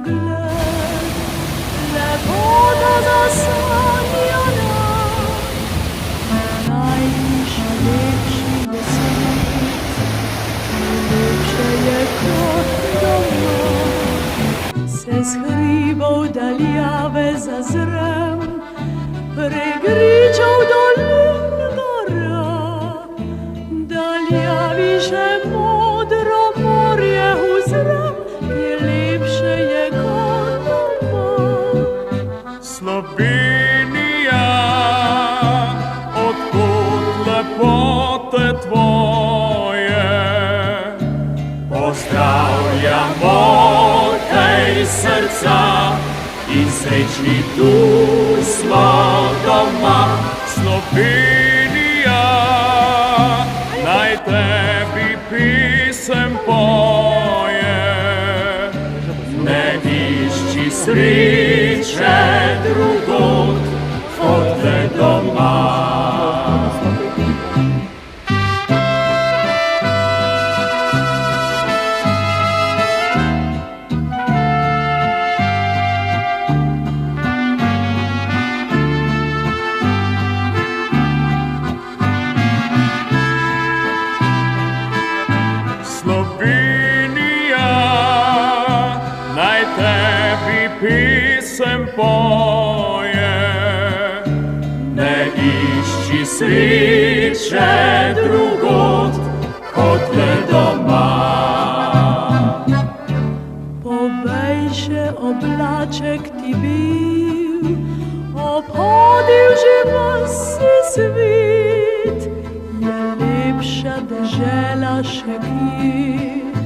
pogled, lepota zasanjana, najviše lepši je svet, lepše je kot doma. Se z hribov daljave zazrem, pregričev dolin gora, daljavi že modro morje uzrem, je lepše je kot doma. Slovenija, odkud lepote tvoje, pozdravljamo tej srca in srečni tu smo doma. Slovenija, naj tebi pisem poje, ne išči sreče drugod kot le doma. Slovenija, naj tebi pisem poje, ne išči sreče drugod kot le doma. Povej še oblaček ti bil, obhodil že vsi svet, je lepša dežela še kje.